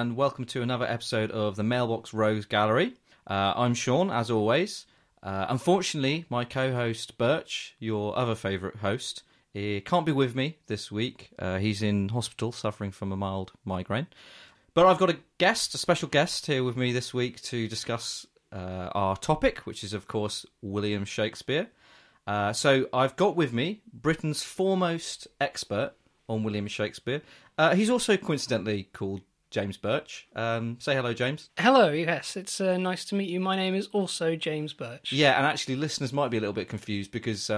and welcome to another episode of the Mailbox Rogues Gallery. I'm Sean, as always. Unfortunately, my co-host Birch, your other favourite host, he can't be with me this week. He's in hospital suffering from a mild migraine. But I've got a special guest here with me this week to discuss our topic, which is, of course, William Shakespeare. So I've got with me Britain's foremost expert on William Shakespeare. He's also coincidentally called James Birch. Say hello, James. Hello, yes, it's nice to meet you. My name is also James Birch. Yeah, and actually listeners might be a little bit confused because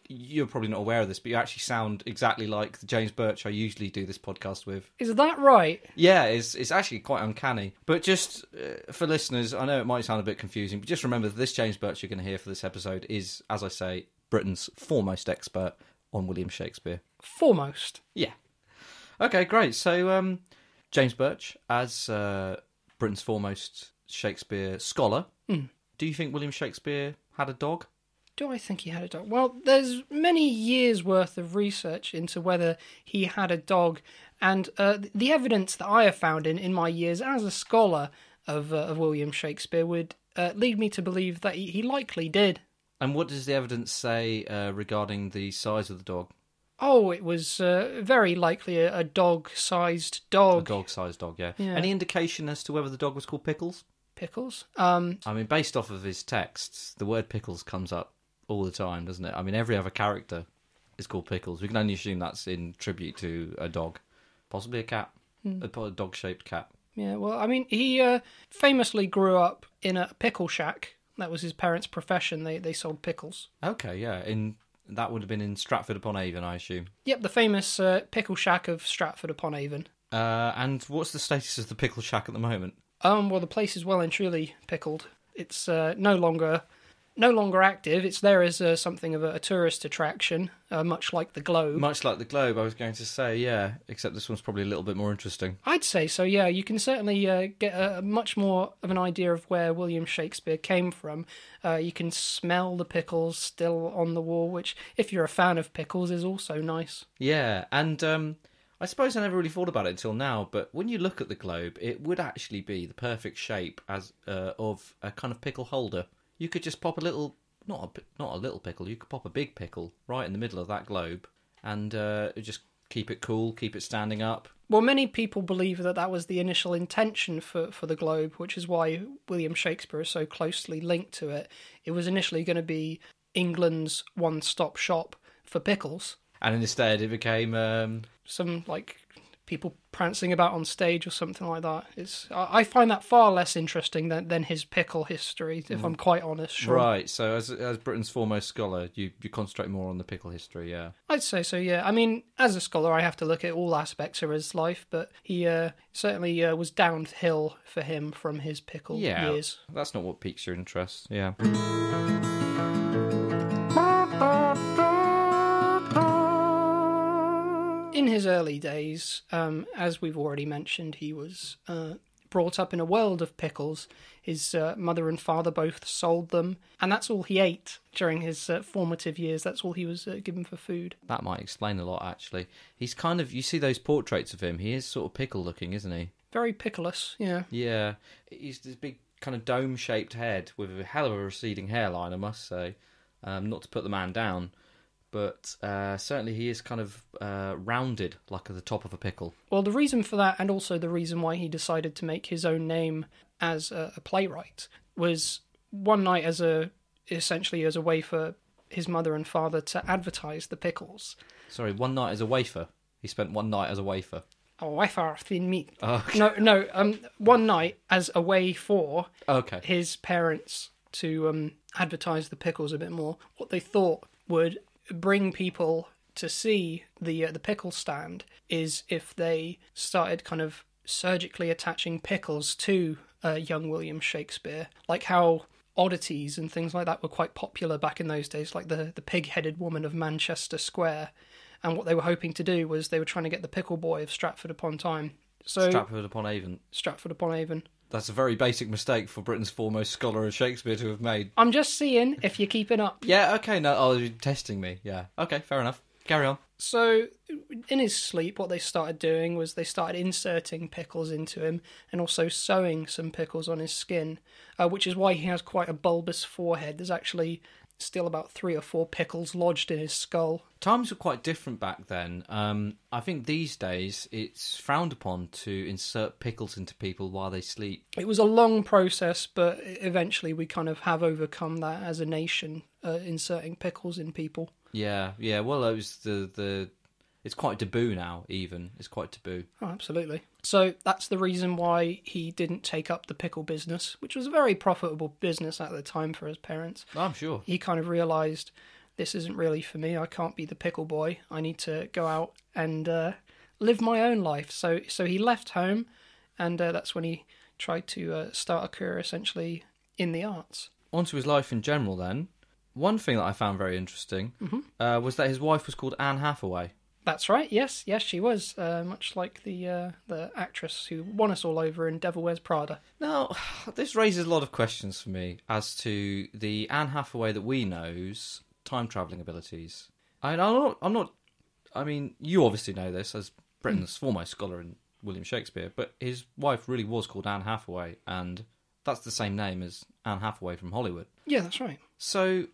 you're probably not aware of this, but you actually sound exactly like the James Birch I usually do this podcast with. Is that right? Yeah, it's actually quite uncanny. But just for listeners, I know it might sound a bit confusing, but just remember that this James Birch you're going to hear for this episode is, as I say, Britain's foremost expert on William Shakespeare. Foremost? Yeah. Okay, great. So, James Birch, as Britain's foremost Shakespeare scholar, do you think William Shakespeare had a dog? Do I think he had a dog? Well, there's many years' worth of research into whether he had a dog, and the evidence that I have found in my years as a scholar of William Shakespeare would lead me to believe that he likely did. And what does the evidence say regarding the size of the dog? Oh, it was very likely a dog-sized dog. A dog-sized dog, yeah. Yeah. Any indication as to whether the dog was called Pickles? Pickles? I mean, based off of his texts, the word Pickles comes up all the time, doesn't it? I mean, every other character is called Pickles. We can only assume that's in tribute to a dog. Possibly a cat. A dog-shaped cat. Yeah, well, I mean, he famously grew up in a pickle shack. That was his parents' profession. They sold pickles. Okay, yeah. That would have been in Stratford-upon-Avon, I assume. Yep, the famous pickle shack of Stratford-upon-Avon. And what's the status of the pickle shack at the moment? Well, the place is well and truly pickled. It's no longer active. It's there as something of a tourist attraction, much like the Globe. Much like the Globe, I was going to say, yeah. Except this one's probably a little bit more interesting. I'd say so, yeah. You can certainly get much more of an idea of where William Shakespeare came from. You can smell the pickles still on the wall, which, if you're a fan of pickles, is also nice. Yeah, and I suppose I never really thought about it until now, but when you look at the Globe, it would actually be the perfect shape as of a kind of pickle holder. You could just pop a little, not a little pickle, you could pop a big pickle right in the middle of that globe and just keep it cool, keep it standing up. Well, many people believe that was the initial intention for the Globe, which is why William Shakespeare is so closely linked to it. It was initially going to be England's one-stop shop for pickles. And instead it became... some, like, people prancing about on stage or something like that. I find that far less interesting than his pickle history, if I'm quite honest. Sure. Right, so as Britain's foremost scholar, you concentrate more on the pickle history, yeah. I'd say so, yeah. I mean, as a scholar, I have to look at all aspects of his life, but he certainly was downhill for him from his pickle years. That's not what piques your interest, yeah. In his early days, as we've already mentioned, he was brought up in a world of pickles. His mother and father both sold them, and that's all he ate during his formative years. That's all he was given for food. That might explain a lot, actually. He's kind of, you see those portraits of him, he is sort of pickle-looking, isn't he? Very pickleless, yeah. Yeah. He's this big kind of dome-shaped head with a hell of a receding hairline, I must say. Not to put the man down. But certainly he is kind of rounded, like at the top of a pickle. Well, the reason for that, and also the reason why he decided to make his own name as a playwright, was one night essentially as a way for his mother and father to advertise the pickles. Sorry, one night as a wafer? He spent one night as a wafer? A wafer thin meat. Oh, okay. No, one night as a way for his parents to advertise the pickles a bit more. What they thought would bring people to see the pickle stand is if they started kind of surgically attaching pickles to young William Shakespeare, like how oddities and things like that were quite popular back in those days, like the pig-headed woman of Manchester Square. And what they were hoping to do was they were trying to get the pickle boy of Stratford-upon-Tyne. Stratford-upon-Avon. Stratford-upon-Avon. That's a very basic mistake for Britain's foremost scholar of Shakespeare to have made. I'm just seeing if you're keeping up. Yeah, okay, no, you're testing me, yeah. Okay, fair enough. Carry on. So, in his sleep, what they started doing was they started inserting pickles into him and also sewing some pickles on his skin, which is why he has quite a bulbous forehead. There's actually still about 3 or 4 pickles lodged in his skull. Times were quite different back then. I think these days it's frowned upon to insert pickles into people while they sleep. It was a long process, but eventually we kind of have overcome that as a nation, inserting pickles in people. Yeah. Well, it was it's quite taboo now. Even it's quite taboo. Oh, absolutely. So that's the reason why he didn't take up the pickle business, which was a very profitable business at the time for his parents. I'm sure. He kind of realised, this isn't really for me. I can't be the pickle boy. I need to go out and live my own life. So he left home, and that's when he tried to start a career essentially in the arts. On to his life in general then. One thing that I found very interesting was that his wife was called Anne Hathaway. That's right, yes, she was, much like the actress who won us all over in Devil Wears Prada. Now, this raises a lot of questions for me as to the Anne Hathaway that we know's time-travelling abilities. I mean, you obviously know this as Britain's foremost scholar in William Shakespeare, but his wife really was called Anne Hathaway, and that's the same name as Anne Hathaway from Hollywood. Yeah, that's right. So,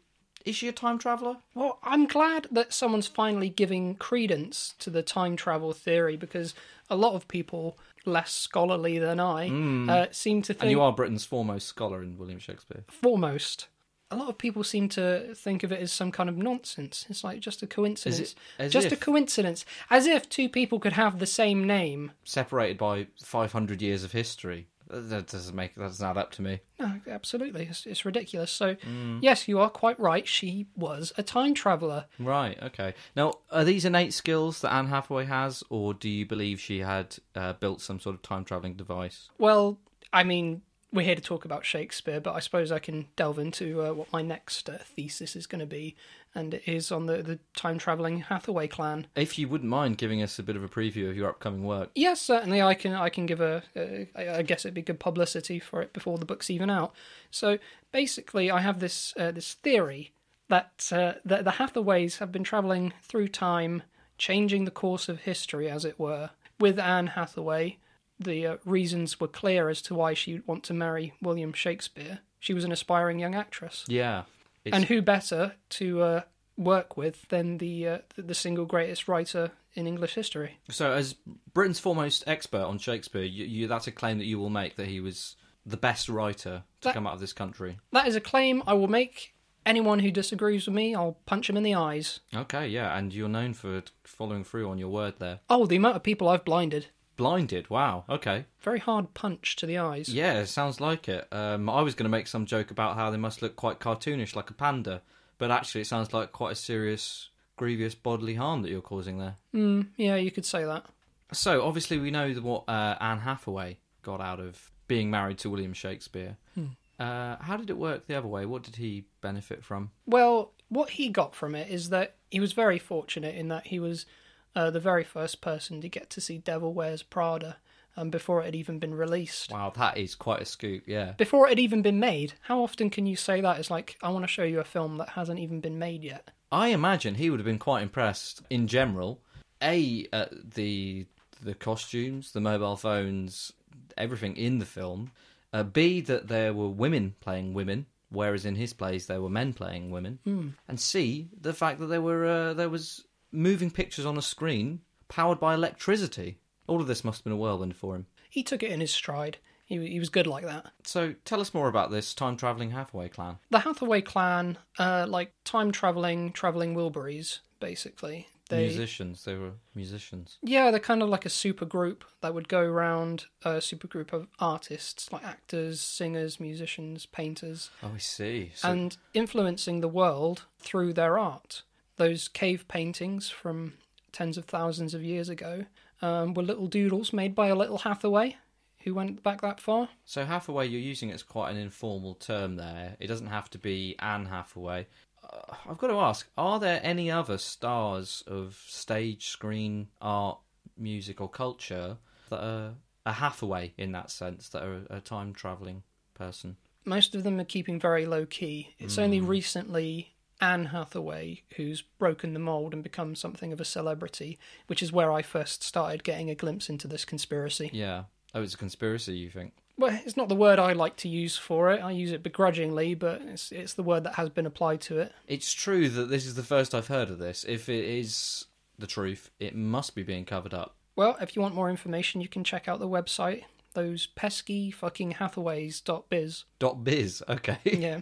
is she a time traveller? Well, I'm glad that someone's finally giving credence to the time travel theory, because a lot of people, less scholarly than I, seem to think... And you are Britain's foremost scholar in William Shakespeare. Foremost. A lot of people seem to think of it as some kind of nonsense. It's like just a coincidence. A coincidence. As if 2 people could have the same name. Separated by 500 years of history. That doesn't add up to me. No, absolutely. It's ridiculous. So, yes, you are quite right. She was a time traveller. Right, okay. Now, are these innate skills that Anne Hathaway has, or do you believe she had built some sort of time-travelling device? Well, I mean, we're here to talk about Shakespeare, but I suppose I can delve into what my next thesis is going to be, and it is on the time-travelling Hathaway clan. If you wouldn't mind giving us a bit of a preview of your upcoming work. Yes, certainly. I can give I guess it'd be good publicity for it before the book's even out. So basically, I have this theory that the Hathaways have been travelling through time, changing the course of history, as it were. With Anne Hathaway, the reasons were clear as to why she'd want to marry William Shakespeare. She was an aspiring young actress. Yeah. And who better to work with than the single greatest writer in English history? So, as Britain's foremost expert on Shakespeare, that's a claim that you will make, that he was the best writer to come out of this country. That is a claim I will make. Anyone who disagrees with me, I'll punch him in the eyes. Okay, yeah, and you're known for following through on your word there. Oh, the amount of people I've blinded. Blinded? Wow, okay. Very hard punch to the eyes. Yeah, sounds like it. I was going to make some joke about how they must look quite cartoonish, like a panda, but actually it sounds like quite a serious, grievous bodily harm that you're causing there. Yeah, you could say that. So, obviously we know what Anne Hathaway got out of being married to William Shakespeare. How did it work the other way? What did he benefit from? Well, what he got from it is that he was very fortunate in that he was the very first person to get to see Devil Wears Prada before it had even been released. Wow, that is quite a scoop, yeah. Before it had even been made. How often can you say that? It's like, I want to show you a film that hasn't even been made yet. I imagine he would have been quite impressed, in general, at the costumes, the mobile phones, everything in the film. B, that there were women playing women, whereas in his plays there were men playing women. And C, the fact that there was moving pictures on a screen powered by electricity. All of this must have been a whirlwind for him. He took it in his stride. He was good like that. So tell us more about this time-travelling Hathaway clan. The Hathaway clan, like time-travelling Wilburys, basically. They were musicians. Yeah, they're kind of like a super group that would go around, a super group of artists, like actors, singers, musicians, painters. Oh, I see. And influencing the world through their art. Those cave paintings from tens of thousands of years ago were little doodles made by a little Hathaway who went back that far. So Hathaway, you're using it as quite an informal term there. It doesn't have to be Anne Hathaway. I've got to ask, are there any other stars of stage, screen, art, music or culture that are a Hathaway in that sense, that are a time-travelling person? Most of them are keeping very low-key. It's only recently Anne Hathaway who's broken the mould and become something of a celebrity, which is where I first started getting a glimpse into this conspiracy. Yeah. Oh, it's a conspiracy, you think? Well, it's not the word I like to use for it. I use it begrudgingly, but it's the word that has been applied to it. It's true that this is the first I've heard of this. If it is the truth, it must be being covered up. Well, if you want more information, you can check out the website. Those pesky fucking Hathaways.biz. .biz, okay. Yeah.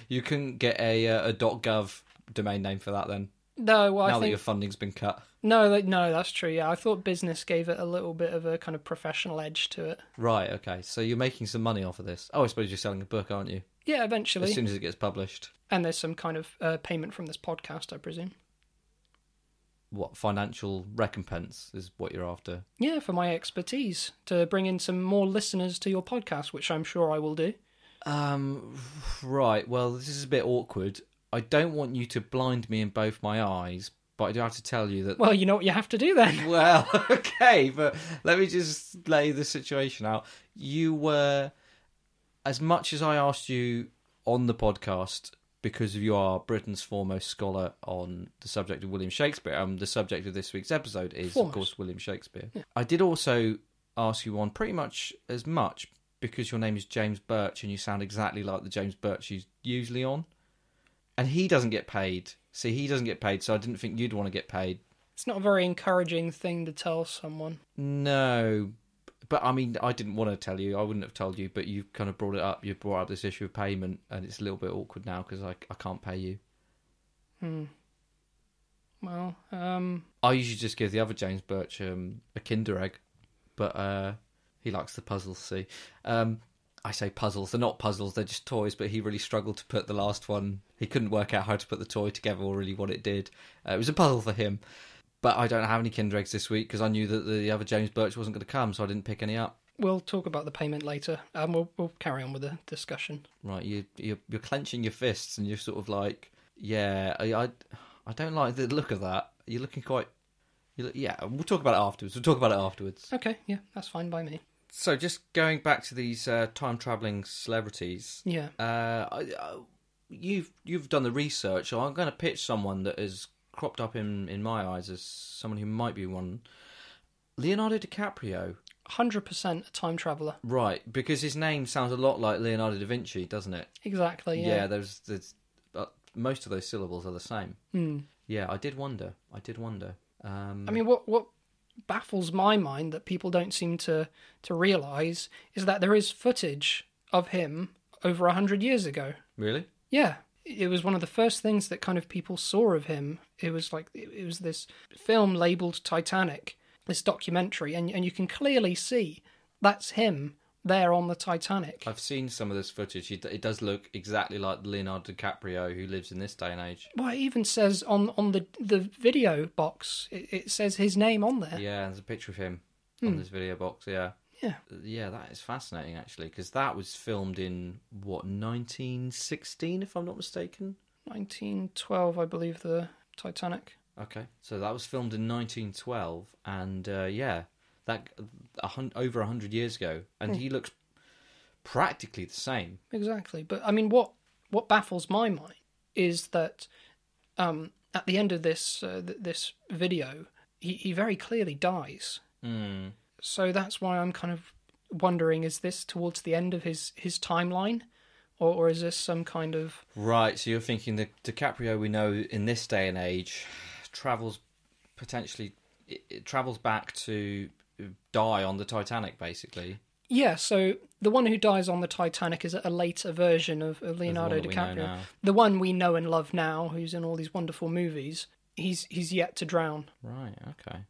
You couldn't get a .gov domain name for that then? No, well, Now that your funding's been cut. No, that's true, yeah. I thought business gave it a little bit of a kind of professional edge to it. Right, okay. So you're making some money off of this. Oh, I suppose you're selling a book, aren't you? Yeah, eventually. As soon as it gets published. And there's some kind of payment from this podcast, I presume. What, financial recompense is what you're after? Yeah, for my expertise, to bring in some more listeners to your podcast, which I'm sure I will do. Right, well, this is a bit awkward. I don't want you to blind me in both my eyes, but I do have to tell you that... Well, you know what you have to do then. Well, okay, but let me just lay the situation out. You were, as much as I asked you on the podcast, because you are Britain's foremost scholar on the subject of William Shakespeare, the subject of this week's episode is, of course, William Shakespeare. Yeah. I did also ask you on pretty much as much, because your name is James Birch and you sound exactly like the James Birch you're usually on. And he doesn't get paid. See, he doesn't get paid, so I didn't think you'd want to get paid. It's not a very encouraging thing to tell someone. No, but I mean, I didn't want to tell you. I wouldn't have told you, but you kind of brought it up. You brought up this issue of payment, and it's a little bit awkward now because I can't pay you. Well, I usually just give the other James Birch a Kinder Egg, but he likes the puzzles, see. I say puzzles, they're not puzzles, they're just toys, but he really struggled to put the last one. He couldn't work out how to put the toy together or really what it did. It was a puzzle for him. But I don't have any Kinder Eggs this week because I knew that the other James Birch wasn't going to come, so I didn't pick any up. We'll talk about the payment later. We'll carry on with the discussion. Right, you're clenching your fists and you're sort of like, yeah, I don't like the look of that. You're looking quite... yeah, we'll talk about it afterwards. Okay, yeah, that's fine by me. So, just going back to these time-travelling celebrities... Yeah. You've done the research, so I'm going to pitch someone that has cropped up in my eyes as someone who might be one. Leonardo DiCaprio. 100% a time traveller. Right, because his name sounds a lot like Leonardo da Vinci, doesn't it? Exactly, yeah. Yeah, there's most of those syllables are the same. Yeah, I did wonder. I mean, what baffles my mind that people don't seem to realise is that there is footage of him over 100 years ago. Really? Yeah. It was one of the first things that kind of people saw of him. It was this film labelled Titanic, this documentary, and you can clearly see that's him there on the Titanic. I've seen some of this footage. It does look exactly like Leonardo DiCaprio who lives in this day and age. Well, it even says on the video box, it says his name on there. Yeah, there's a picture of him on this video box, yeah. Yeah, that is fascinating, actually, because that was filmed in, 1916, if I'm not mistaken? 1912, I believe, the Titanic. Okay, so that was filmed in 1912, and, that over 100 years ago, and he looks practically the same. Exactly, but, I mean, what baffles my mind is that at the end of this this video, he very clearly dies. So that's why I'm kind of wondering, is this towards the end of his timeline? Or is this some kind of... Right, so you're thinking the DiCaprio we know in this day and age travels back to die on the Titanic, basically. Yeah, so the one who dies on the Titanic is a later version of Leonardo DiCaprio. The one we know and love now, who's in all these wonderful movies, he's yet to drown. Right, okay.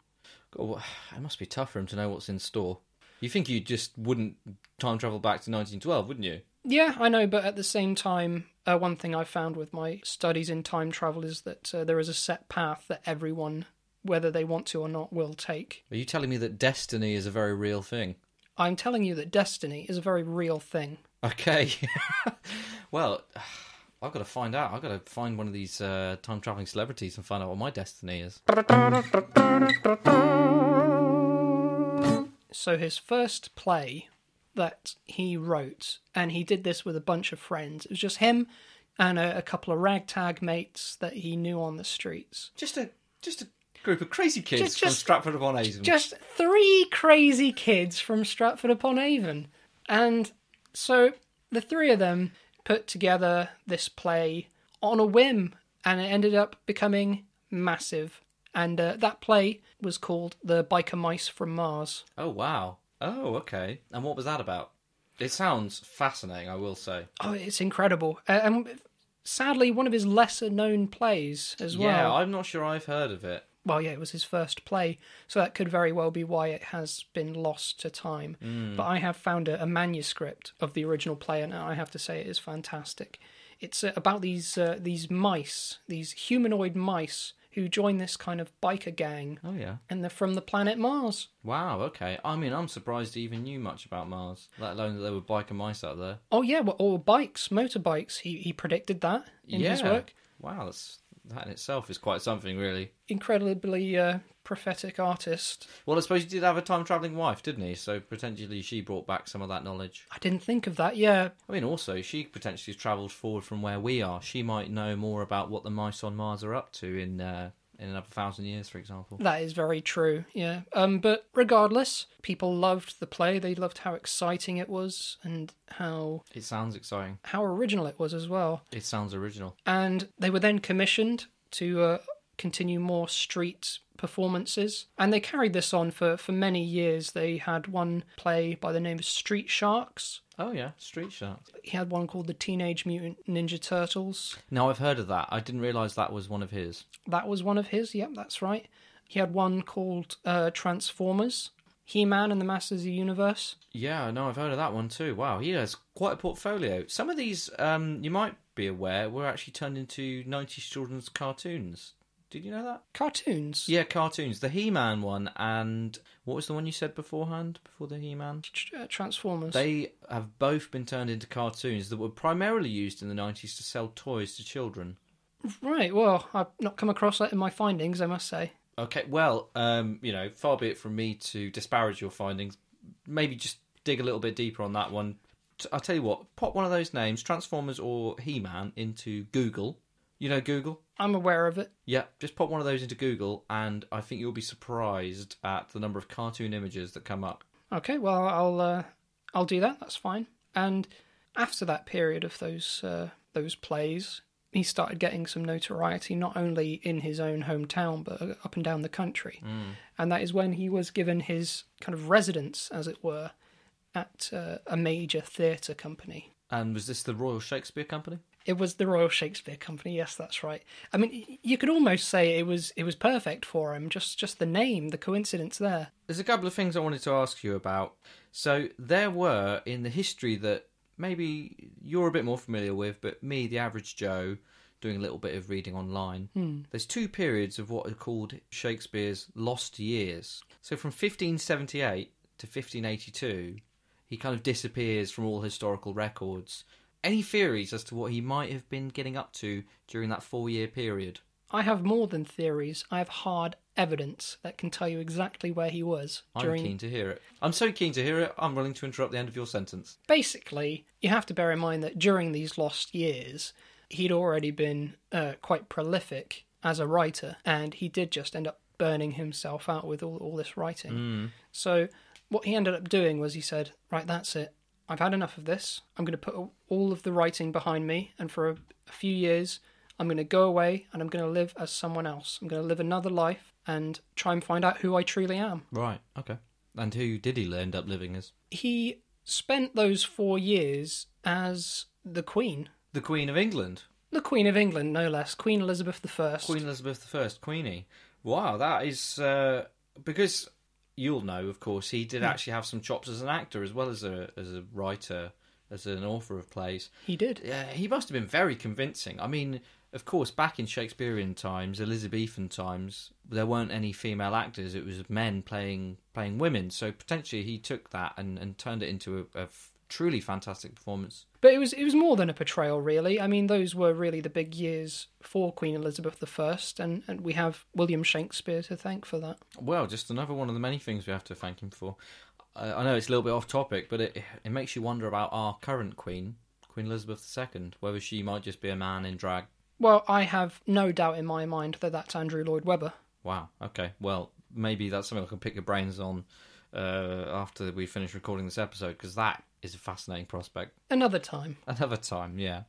God, it must be tough for him to know what's in store. You think you just wouldn't time travel back to 1912, wouldn't you? Yeah, I know, but at the same time, one thing I found with my studies in time travel is that there is a set path that everyone, whether they want to or not, will take. Are you telling me that destiny is a very real thing? I'm telling you that destiny is a very real thing. Okay. Well, I've got to find out. I've got to find one of these time-travelling celebrities and find out what my destiny is. So his first play that he wrote, and he did this with a bunch of friends, it was just him and a couple of ragtag mates that he knew on the streets. Just a group of crazy kids from Stratford-upon-Avon. Just 3 crazy kids from Stratford-upon-Avon. And so the 3 of them put together this play on a whim, and it ended up becoming massive. And that play was called The Biker Mice from Mars. Oh, wow. Oh, okay. And what was that about? It sounds fascinating, I will say. Oh, it's incredible. And sadly, one of his lesser-known plays as well. Yeah, I'm not sure I've heard of it. Well, yeah, it was his first play, so that could very well be why it has been lost to time. But I have found a manuscript of the original play, and I have to say it is fantastic. It's about these mice, these humanoid mice, who join this kind of biker gang. Oh, yeah. And they're from the planet Mars. Wow, okay. I mean, I'm surprised he even knew much about Mars, let alone that there were biker mice out there. Oh, yeah, well, or bikes, motorbikes. He predicted that in his work. Wow, that in itself is quite something, really. Incredibly prophetic artist. Well, I suppose he did have a time-travelling wife, didn't he? So potentially she brought back some of that knowledge. I didn't think of that, yeah. I mean, also, she potentially has travelled forward from where we are. She might know more about what the mice on Mars are up to in another 1,000 years, for example. That is very true, yeah. But regardless, people loved the play. They loved how exciting it was and how... It sounds exciting. How original it was as well. It sounds original. And they were then commissioned to continue more street performances. And they carried this on for many years. They had one play by the name of Street Sharks. Oh, yeah, Street Sharks. He had one called the Teenage Mutant Ninja Turtles. No, I've heard of that. I didn't realise that was one of his. That was one of his, yep, that's right. He had one called Transformers. He-Man and the Masters of the Universe. Yeah, no, I've heard of that one too. Wow, he has quite a portfolio. Some of these, you might be aware, were actually turned into 90s children's cartoons. Did you know that? Cartoons? Yeah, cartoons. The He-Man one, and what was the one you said beforehand, before the He-Man? Transformers. They have both been turned into cartoons that were primarily used in the 90s to sell toys to children. Right, well, I've not come across that in my findings, I must say. Okay, well, far be it from me to disparage your findings. Maybe just dig a little bit deeper on that one. I'll tell you what, pop one of those names, Transformers or He-Man, into Google. You know Google? I'm aware of it. Yeah, just pop one of those into Google, and I think you'll be surprised at the number of cartoon images that come up. Okay, well, I'll do that. That's fine. And after that period of those plays, he started getting some notoriety, not only in his own hometown, but up and down the country. And that is when he was given his kind of residence, as it were, at a major theatre company. And was this the Royal Shakespeare Company? It was the Royal Shakespeare Company, yes, that's right. I mean, you could almost say it was perfect for him, just the name, the coincidence there. There's a couple of things I wanted to ask you about. So there were, in the history that maybe you're a bit more familiar with, but me, the average Joe, doing a little bit of reading online, there's 2 periods of what are called Shakespeare's lost years. So from 1578 to 1582, he kind of disappears from all historical records. Any theories as to what he might have been getting up to during that 4-year period? I have more than theories. I have hard evidence that can tell you exactly where he was during... I'm keen to hear it. I'm so keen to hear it, I'm willing to interrupt the end of your sentence. Basically, you have to bear in mind that during these lost years, he'd already been quite prolific as a writer, and he did just end up burning himself out with all this writing. So what he ended up doing was he said, right, that's it. I've had enough of this. I'm going to put all of the writing behind me, and for a few years, I'm going to go away and I'm going to live as someone else. I'm going to live another life and try and find out who I truly am. Right, okay. And who did he end up living as? He spent those 4 years as the Queen. The Queen of England? The Queen of England, no less. Queen Elizabeth I. Queen Elizabeth I, Queenie. Wow, that is... because... You'll know, of course, he did actually have some chops as an actor as well as a writer, as an author of plays. He did. Yeah, he must have been very convincing. I mean, of course, back in Shakespearean times, Elizabethan times, there weren't any female actors. It was men playing women. So potentially he took that and turned it into a truly fantastic performance. But it was more than a portrayal, really. I mean, those were really the big years for Queen Elizabeth I, and we have William Shakespeare to thank for that. Well, just another one of the many things we have to thank him for. I know it's a little bit off topic, but it makes you wonder about our current Queen Queen Elizabeth II, whether she might just be a man in drag. Well, I have no doubt in my mind that that's Andrew Lloyd Webber. Wow, okay. Well, maybe that's something I can pick your brains on after we finish recording this episode, because that is a fascinating prospect. Another time. Another time, yeah.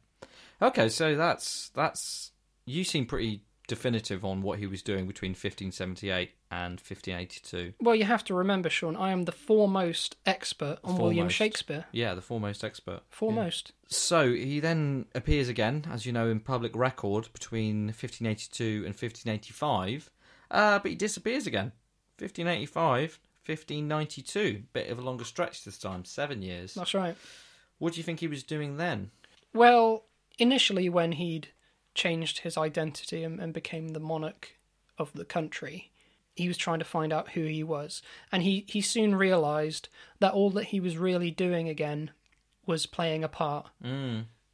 Okay, so that's you seem pretty definitive on what he was doing between 1578 and 1582. Well, you have to remember, Sean, I am the foremost expert on William Shakespeare. Yeah, the foremost expert. Foremost. Yeah. So he then appears again, as you know, in public record between 1582 and 1585, but he disappears again. 1585, 1592. Bit of a longer stretch this time, 7 years. That's right. What do you think he was doing then? Well, initially when he'd changed his identity and became the monarch of the country, he was trying to find out who he was. And he soon realised that all that he was really doing again was playing a part,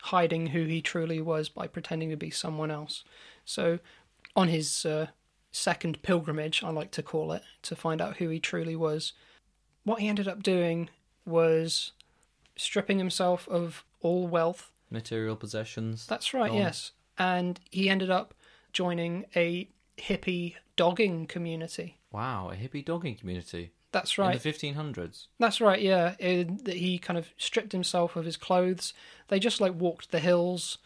hiding who he truly was by pretending to be someone else. So on his second pilgrimage, I like to call it, to find out who he truly was, what he ended up doing was stripping himself of all wealth. Material possessions. That's right, yes. And he ended up joining a hippie dogging community. Wow, a hippie dogging community. That's right. In the 1500s. That's right, yeah. He kind of stripped himself of his clothes. They just walked the hills,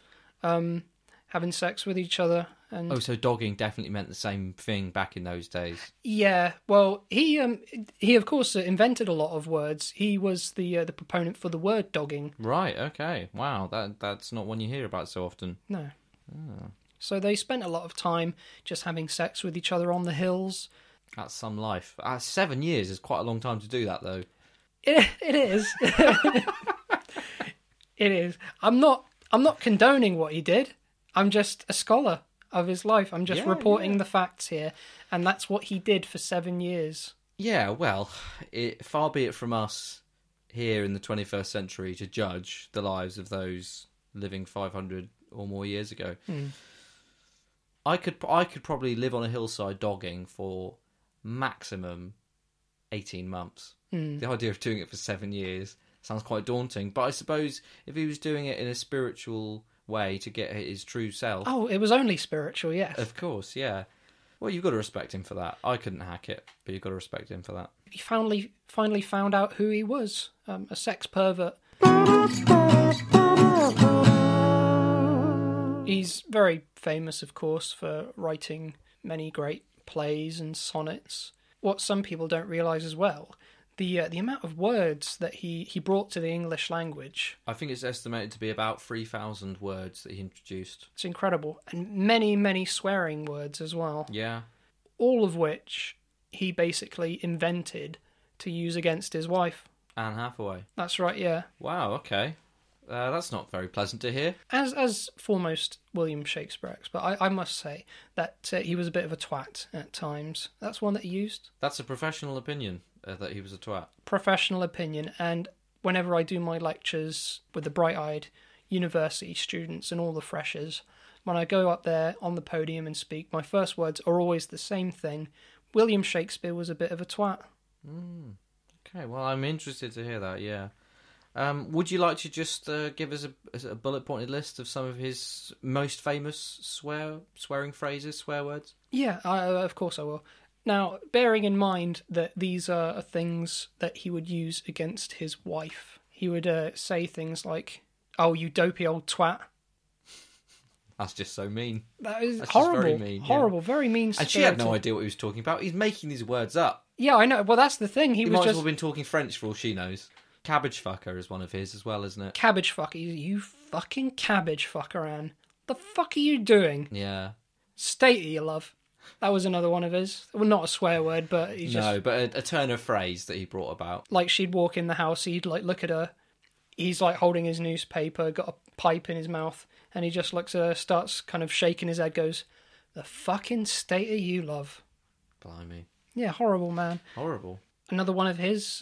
having sex with each other. And oh, so dogging definitely meant the same thing back in those days. Yeah, well, he of course invented a lot of words. He was the proponent for the word dogging. Right. Okay. Wow. That's not one you hear about so often. No. Oh. So they spent a lot of time just having sex with each other on the hills. That's some life. 7 years is quite a long time to do that, though. It is. It is. I'm not condoning what he did. I'm just a scholar of his life. I'm just reporting the facts here, and that's what he did for 7 years. Yeah, well, far be it from us here in the 21st century to judge the lives of those living 500 or more years ago. I could probably live on a hillside dogging for maximum 18 months. The idea of doing it for 7 years sounds quite daunting, but I suppose if he was doing it in a spiritual way to get his true self... Oh, it was only spiritual, yes. Of course, yeah. Well, you've got to respect him for that. I couldn't hack it, but you've got to respect him for that. He finally found out who he was, a sex pervert. He's very famous, of course, for writing many great plays and sonnets. What some people don't realise as well, the amount of words that he brought to the English language. I think it's estimated to be about 3,000 words that he introduced. It's incredible. And many, many swearing words as well. Yeah. All of which he basically invented to use against his wife. Anne Hathaway. That's right, yeah. Wow, okay. That's not very pleasant to hear. As foremost William Shakespeare expert, I must say that he was a bit of a twat at times. That's one that he used. That's a professional opinion, that he was a twat. Professional opinion, and whenever I do my lectures with the bright-eyed university students and all the freshers, when I go up there on the podium and speak, my first words are always the same thing. William Shakespeare was a bit of a twat. Okay, well, I'm interested to hear that, yeah. Would you like to just give us a bullet-pointed list of some of his most famous swearing phrases, swear words? Yeah, of course I will. Now, bearing in mind that these are things that he would use against his wife, he would say things like, "Oh, you dopey old twat." That's just so mean. That's Just horrible. very mean, Horrible, very mean. And she had no idea what he was talking about. He's making these words up. Yeah, I know. Well, that's the thing. He was might just as well have been talking French for all she knows. Cabbage fucker is one of his as well, isn't it? Cabbage fucker. You fucking cabbage fucker, Anne. The fuck are you doing? Yeah. State of your love. That was another one of his. Well, not a swear word, but he just... No, but a turn of phrase that he brought about. Like, she'd walk in the house, he'd, look at her. He's, holding his newspaper, got a pipe in his mouth, and he just looks at her, starts kind of shaking his head, goes, "The fucking state of you, love." Blimey. Yeah, horrible, man. Horrible. Another one of his,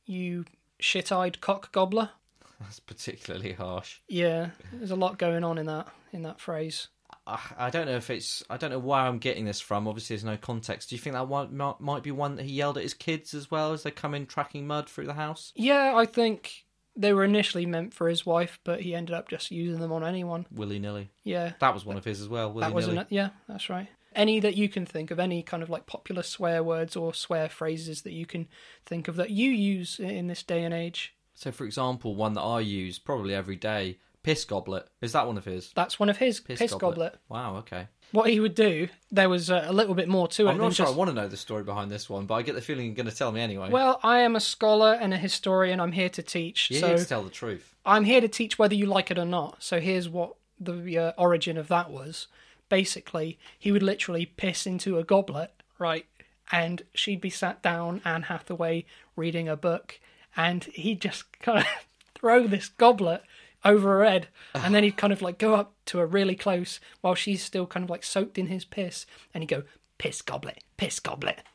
"You shit-eyed cock gobbler." That's particularly harsh. Yeah, there's a lot going on in that phrase. I don't know I don't know where I'm getting this from. Obviously, there's no context. Do you think that one might be one that he yelled at his kids as well as they come in tracking mud through the house? Yeah, I think They were initially meant for his wife, but he ended up just using them on anyone. Willy-nilly. Yeah. That was one of his as well, willy-nilly. Yeah, that's right. Any that you can think of, any kind of like popular swear words or swear phrases that you can think of that you use in this day and age? So, for example, one that I use probably every day, piss goblet. Is that one of his? That's one of his, piss goblet. Wow, okay. What he would do, there was a little bit more to it. I'm not sure I want to know the story behind this one, but I get the feeling you're going to tell me anyway. Well, I am a scholar and a historian. I'm here to teach. You're so here to tell the truth. I'm here to teach whether you like it or not. So here's what the origin of that was. Basically, he would literally piss into a goblet, right? And she'd be sat down, Anne Hathaway, reading a book, and he'd just kind of throw this goblet over her head, and then he'd kind of like go up to her really close while she's still kind of like soaked in his piss, and he'd go, piss goblet,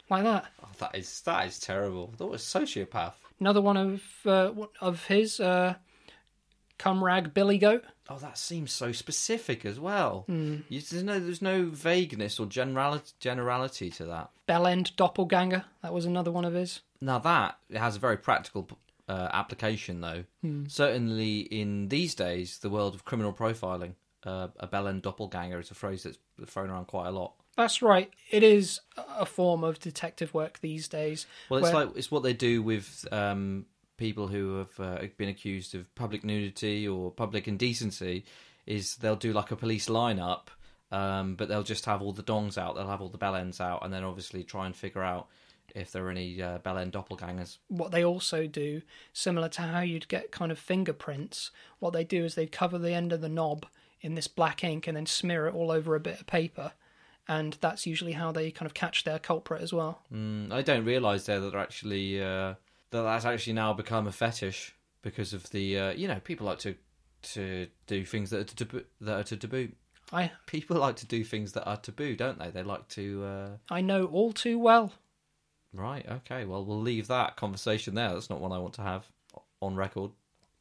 like that. Oh, that is terrible. That was a sociopath. Another one of his, come rag Billy Goat. Oh, that seems so specific as well. Mm. There's no vagueness or generality to that. Bell End Doppelganger, that was another one of his. Now that it has a very practical application, though. Certainly in these days, the world of criminal profiling, a bell end doppelganger is a phrase that's thrown around quite a lot. That's right. It is a form of detective work these days. Well, it's what they do with people who have been accused of public nudity or public indecency. Is they'll do like a police lineup, but they'll just have all the dongs out, they'll have all the bell ends out, and then obviously try and figure out if there are any bell end doppelgangers. What they also do, similar to how you'd get kind of fingerprints, what they do is they cover the end of the knob in this black ink and then smear it all over a bit of paper. And that's usually how they kind of catch their culprit as well. I don't realise there that they're actually that's actually now become a fetish because of the people like to do things that are taboo. People like to do things that are taboo, don't they? They like to. I know all too well. Right. Okay. Well, we'll leave that conversation there. That's not one I want to have on record.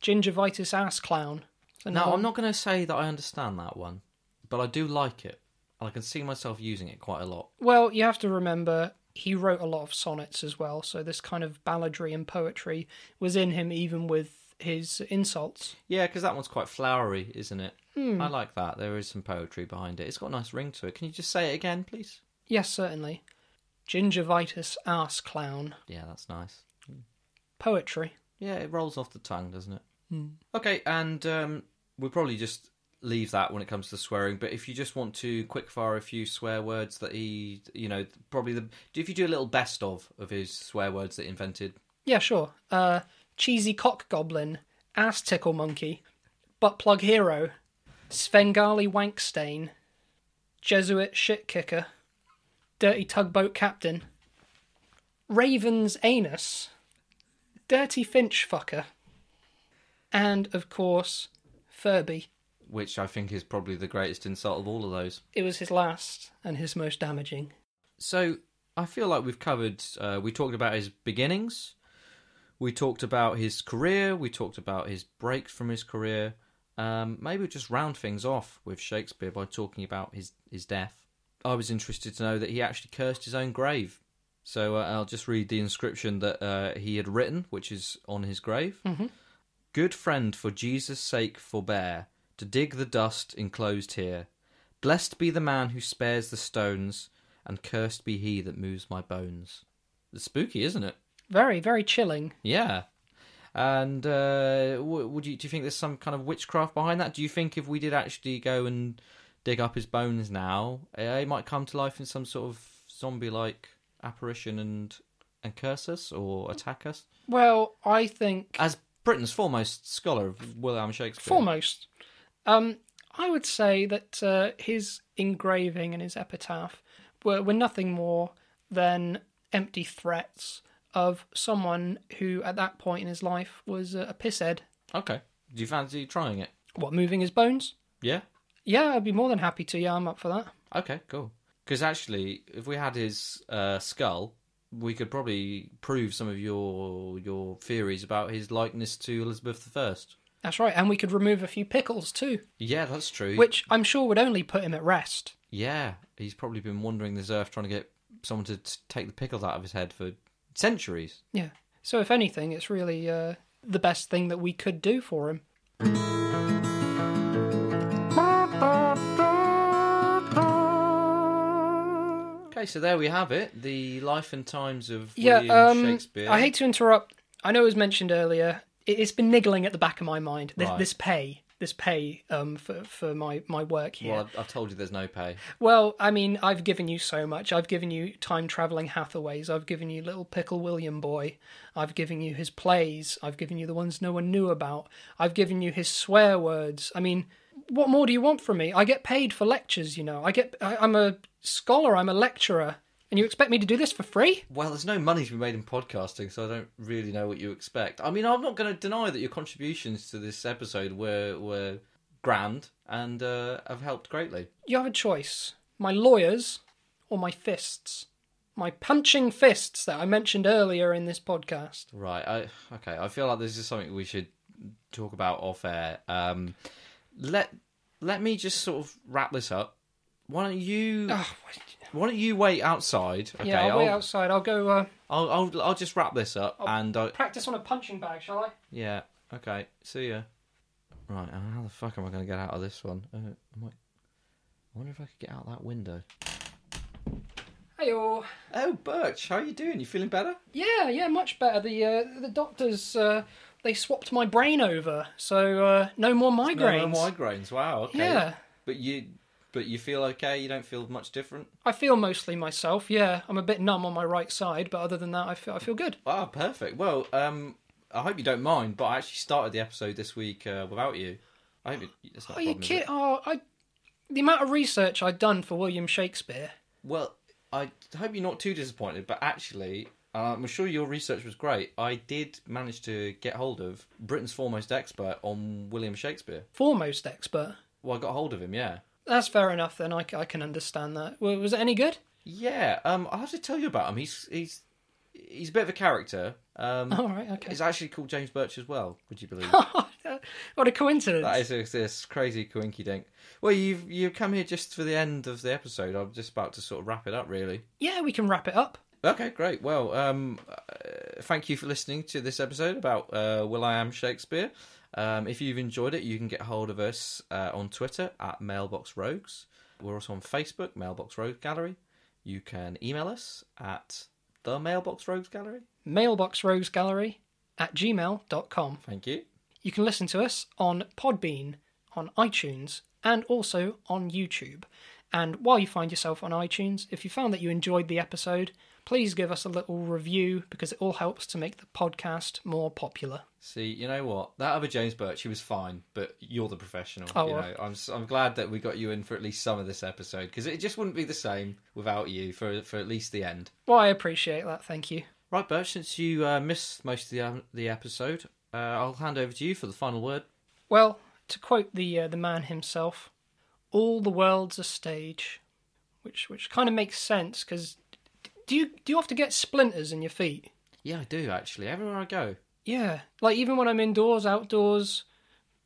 Gingivitis ass clown. No, I'm not going to say that I understand that one, but I do like it. I can see myself using it quite a lot. Well, you have to remember, he wrote a lot of sonnets as well, so this kind of balladry and poetry was in him even with his insults. Yeah, because that one's quite flowery, isn't it? I like that. There is some poetry behind it. It's got a nice ring to it. Can you just say it again, please? Yes, certainly. Gingivitis ass clown. Yeah, that's nice. Poetry. Yeah, it rolls off the tongue, doesn't it? Okay, and we'll probably just leave that when it comes to swearing, but if you just want to quickfire a few swear words that he, if you do a little best of his swear words that he invented. Yeah, sure. Cheesy cock goblin, ass tickle monkey, butt plug hero, Svengali wank stain, Jesuit shit kicker, dirty tugboat captain, raven's anus, dirty finch fucker, and, of course, Furby. Which I think is probably the greatest insult of all of those. It was his last and his most damaging. So, I feel like we've covered... we talked about his beginnings, we talked about his career, we talked about his breaks from his career. Maybe we'll just round things off with Shakespeare by talking about his death. I was interested to know that he actually cursed his own grave. So I'll just read the inscription that he had written, which is on his grave. Mm-hmm. Good friend, for Jesus' sake forbear to dig the dust enclosed here. Blessed be the man who spares the stones, and cursed be he that moves my bones. It's spooky, isn't it? Very, very chilling. Yeah. And do you think there's some kind of witchcraft behind that? Do you think if we did actually go and dig up his bones now, he might come to life in some sort of zombie-like apparition and curse us or attack us? Well, I think... As Britain's foremost scholar of William Shakespeare. Foremost. I would say that his engraving and his epitaph were nothing more than empty threats of someone who, at that point in his life, was a pisshead. Okay. Do you fancy trying it? What, moving his bones? Yeah. Yeah, I'd be more than happy to. Yeah, I'm up for that. Okay, cool. Because actually, if we had his skull, we could probably prove some of your theories about his likeness to Elizabeth I. That's right, and we could remove a few pickles too. Yeah, that's true. Which I'm sure would only put him at rest. Yeah, he's probably been wandering this earth trying to get someone to take the pickles out of his head for centuries. Yeah. So if anything, it's really the best thing that we could do for him. Okay, so there we have it. The life and times of William Shakespeare. I hate to interrupt. I know it was mentioned earlier. It's been niggling at the back of my mind. This pay for my work here. Well, I've told you there's no pay. Well, I mean, I've given you so much. I've given you time-travelling Hathaways. I've given you Little Pickle William Boy. I've given you his plays. I've given you the ones no one knew about. I've given you his swear words. I mean, what more do you want from me? I get paid for lectures, you know. I'm a scholar. I'm a lecturer. And you expect me to do this for free? Well, there's no money to be made in podcasting, so I don't really know what you expect. I mean, I'm not going to deny that your contributions to this episode were grand and have helped greatly. You have a choice. My lawyers or my fists. My punching fists that I mentioned earlier in this podcast. Right. Okay. I feel like this is something we should talk about off air. Let me just sort of wrap this up. Why don't you wait outside? Okay, yeah, I'll wait outside. I'll go. I'll just wrap this up and practice on a punching bag, shall I? Yeah. Okay. See ya. Right. How the fuck am I going to get out of this one? I wonder if I could get out that window. Heyo. Oh, Birch, how are you doing? You feeling better? Yeah, much better. The doctors they swapped my brain over, so no more migraines. No more migraines. Wow. Okay. Yeah. But you feel okay? You don't feel much different? I feel mostly myself, yeah. I'm a bit numb on my right side, but other than that, I feel good. Wow, perfect. Well, I hope you don't mind, but I actually started the episode this week without you. I hope it's not a problem, you kidding? The amount of research I'd done for William Shakespeare. Well, I hope you're not too disappointed, but actually, I'm sure your research was great. I did manage to get hold of Britain's foremost expert on William Shakespeare. Foremost expert? Well, I got hold of him, yeah. That's fair enough, then. I can understand that. Was it any good? Yeah, I'll have to tell you about him. He's a bit of a character. All right, okay. He's actually called James Birch as well, would you believe? What a coincidence. That is this crazy coinky-dink. Well, you've come here just for the end of the episode. I'm just about to sort of wrap it up, really. Yeah, we can wrap it up. Okay, great. Well, thank you for listening to this episode about Will.i.am Shakespeare. If you've enjoyed it, you can get hold of us on Twitter at Mailbox Rogues. We're also on Facebook, Mailbox Rogues Gallery. You can email us at the Mailbox Rogues Gallery. mailboxroguesgallery@gmail.com. Thank you. You can listen to us on Podbean, on iTunes, and also on YouTube. And while you find yourself on iTunes, if you found that you enjoyed the episode, please give us a little review because it all helps to make the podcast more popular. See, you know what? That other James Birch, he was fine, but you're the professional. Oh, you well. know, I'm glad that we got you in for at least some of this episode because it just wouldn't be the same without you for at least the end. Well, I appreciate that. Thank you. Right, Birch, since you missed most of the episode, I'll hand over to you for the final word. Well, to quote the man himself, all the world's a stage, which kind of makes sense because do you often get splinters in your feet? Yeah, I do actually. Everywhere I go. Yeah, like even when I'm indoors, outdoors,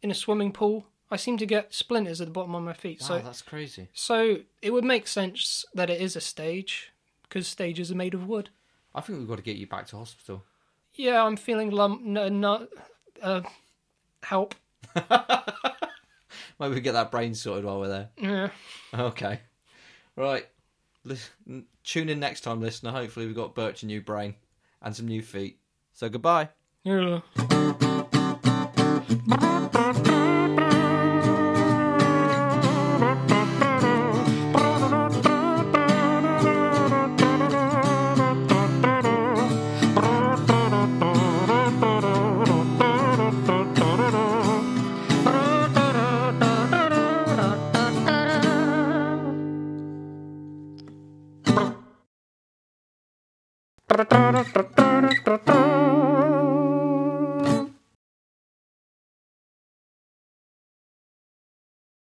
in a swimming pool, I seem to get splinters at the bottom of my feet. Wow, that's crazy. So it would make sense that it is a stage because stages are made of wood. I think we've got to get you back to hospital. Yeah, I'm feeling help. Maybe we get that brain sorted while we're there. Yeah. Okay. Right. Tune in next time, listener. Hopefully we've got Birch a new brain and some new feet. So goodbye. Yeah.